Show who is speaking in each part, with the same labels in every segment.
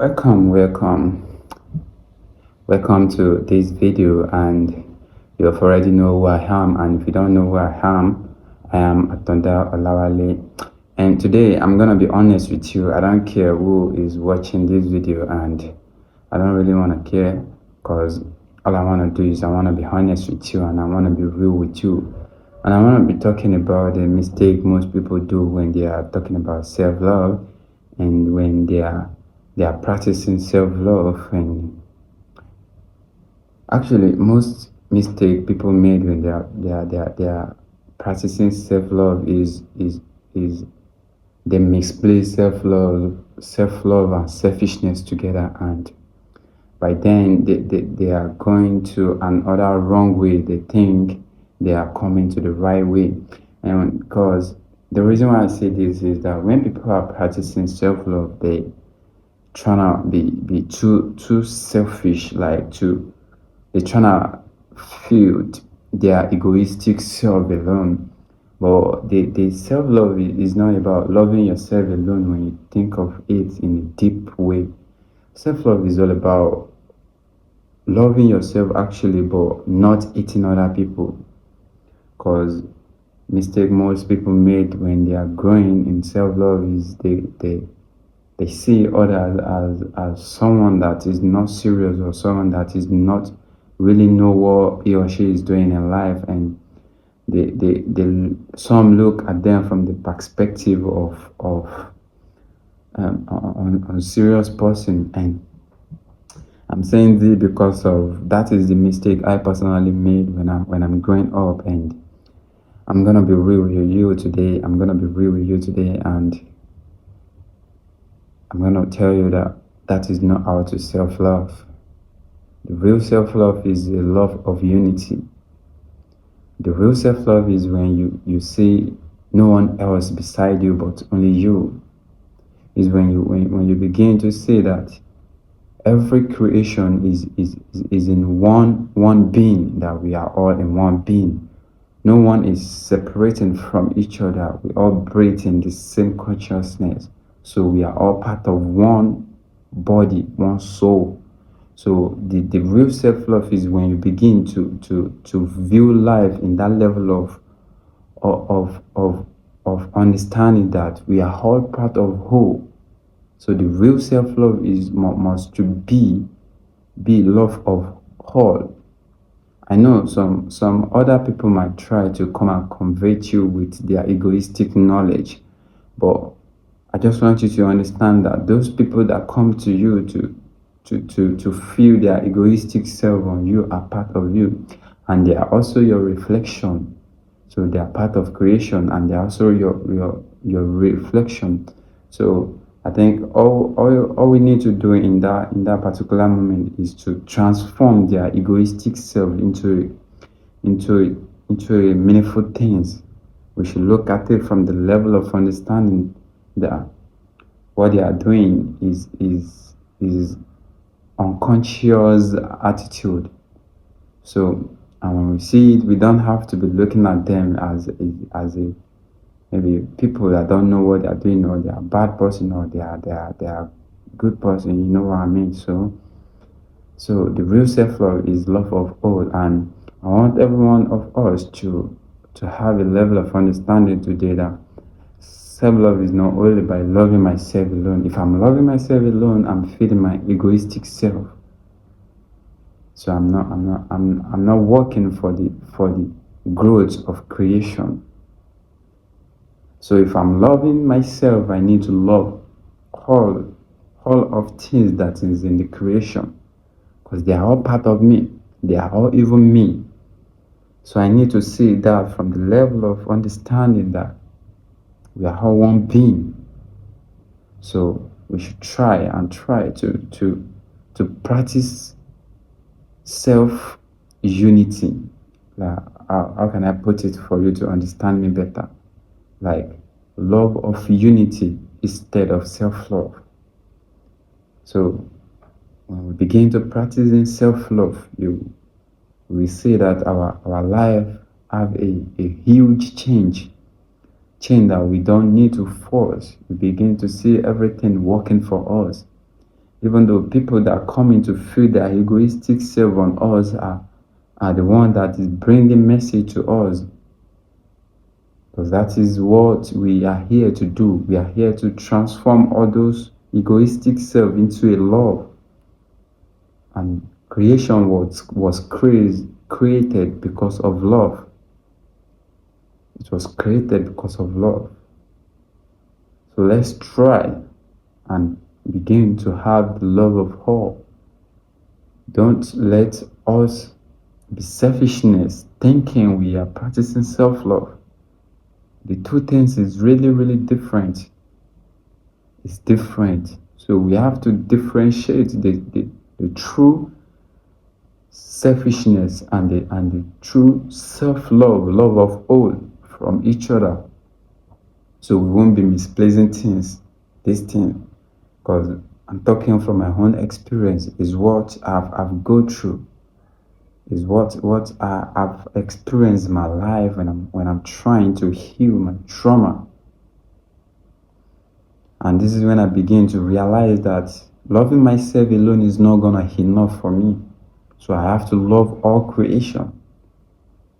Speaker 1: Welcome to this video. And you have already know who I am. And if you don't know who I am Atonda Olawale. And today I'm gonna be honest with you. I don't care who is watching this video, and I don't really wanna care, because all I wanna do is I wanna be honest with you and I wanna be real with you. And I wanna be talking about the mistake most people do when they are talking about self-love, and when they are practicing self-love. And actually, most mistake people made when they are practicing self-love is they misplace self-love and selfishness together, and by then they are going to another wrong way. They think they are coming to the right way. And because the reason why I say this is that when people are practicing self-love, they trying to be too selfish, like they trying to feel their egoistic self alone. But the self-love is not about loving yourself alone when you think of it in a deep way. Self-love is all about loving yourself actually, but not eating other people. Because mistake most people made when they are growing in self-love is they see others as someone that is not serious, or someone that is not really know what he or she is doing in life. And some look at them from the perspective of on serious person. And I'm saying this because of that is the mistake I personally made when I'm growing up. And I'm gonna be real with you today. And I'm gonna tell you that that is not how to self-love. The real self-love is a love of unity. The real self-love is when you see no one else beside you but only you. Is when you begin to see that every creation is in one being, that we are all in one being. No one is separating from each other. We all breathe in the same consciousness. So we are all part of one body, one soul. So the real self-love is when you begin to view life in that level of understanding that we are all part of whole. So the real self-love is must to be love of all. I know some other people might try to come and convert you with their egoistic knowledge, but I just want you to understand that those people that come to you to feel their egoistic self on you are part of you, and they are also your reflection. So they are part of creation, and they are also your reflection. So I think all we need to do in that particular moment is to transform their egoistic self into a meaningful things. We should look at it from the level of understanding that what they are doing is unconscious attitude. So, and when we see it, we don't have to be looking at them as a maybe people that don't know what they are doing, or they are bad person, or they are good person. You know what I mean? So the real self-love is love of all, and I want every one of us to have a level of understanding today that self-love is not only by loving myself alone. If I'm loving myself alone, I'm feeding my egoistic self. So I'm not working for the growth of creation. So if I'm loving myself, I need to love all of things that is in the creation, because they are all part of me. They are all even me. So I need to see that from the level of understanding that we are all one being. So we should try to practice self-unity. Like, how can I put it for you to understand me better? Like love of unity instead of self-love. So when we begin to practice in self-love, we see that our life have a huge change that we don't need to force. We begin to see everything working for us. Even though people that come in to feel their egoistic self on us are the one that is bringing message to us. Because that is what we are here to do. We are here to transform all those egoistic self into a love. And creation was created because of love. It was created because of love. So let's try and begin to have the love of all. Don't let us be selfishness, thinking we are practicing self-love. The two things is really, really different. It's different. So we have to differentiate the true selfishness and the true self-love, love of all from each other. So we won't be misplacing this thing, because I'm talking from my own experience, is what I've go through, is what I've experienced in my life when I'm trying to heal my trauma. And this is when I begin to realize that loving myself alone is not gonna be enough for me. So I have to love all creation,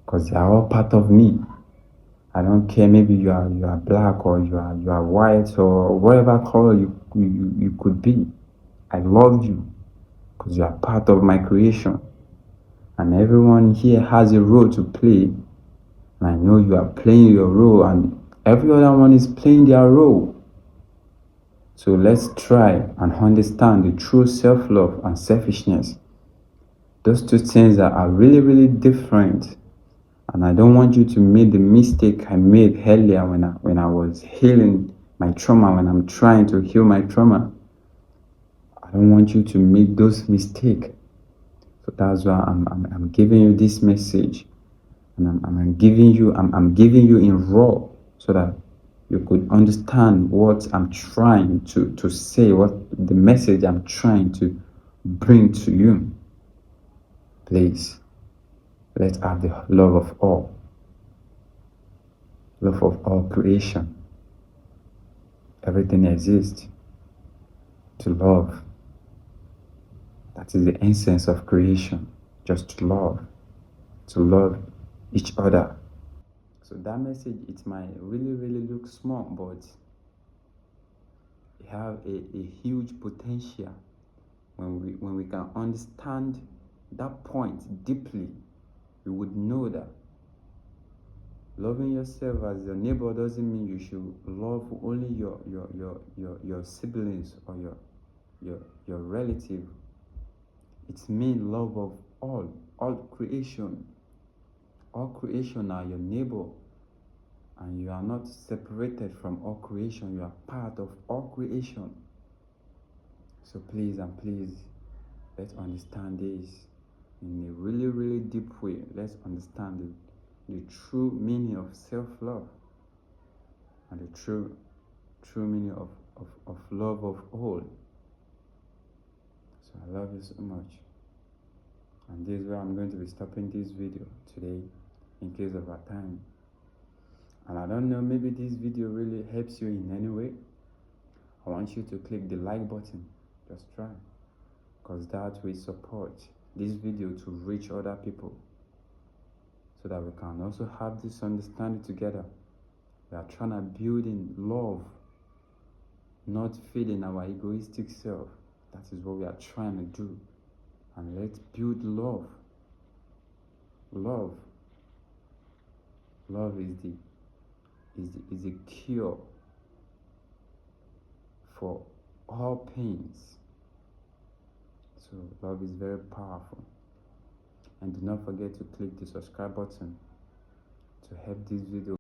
Speaker 1: because they are all part of me. I don't care, maybe you are black, or you are white, or whatever color you could be. I love you because you are part of my creation. And everyone here has a role to play. And I know you are playing your role, and every other one is playing their role. So let's try and understand the true self-love and selfishness. Those two things are really, really different. And I don't want you to make the mistake I made earlier when I was healing my trauma, when I'm trying to heal my trauma. I don't want you to make those mistakes. So that's why I'm giving you this message, and I'm giving you in raw, so that you could understand what I'm trying to say, what the message I'm trying to bring to you. Please, let's have the love of all creation. Everything exists to love. That is the essence of creation, just to love each other. So that message, it might really, really look small, but it have a huge potential when we can understand that point deeply. You would know that loving yourself as your neighbor doesn't mean you should love only your siblings or your relative. It means love of all creation. All creation are your neighbor, and you are not separated from all creation. You are part of all creation. So please and please, let's understand this in a really, really deep way. Let's understand the true meaning of self-love, and the true meaning of love of all. So I love you so much. And this is where I'm going to be stopping this video today, in case of our time. And I don't know, maybe this video really helps you in any way. I want you to click the like button. Just try, because that will support this video to reach other people, so that we can also have this understanding together. We are trying to build in love, not feeding our egoistic self. That is what we are trying to do. And let's build love. Love is the cure for all pains. So love is very powerful. And do not forget to click the subscribe button to help this video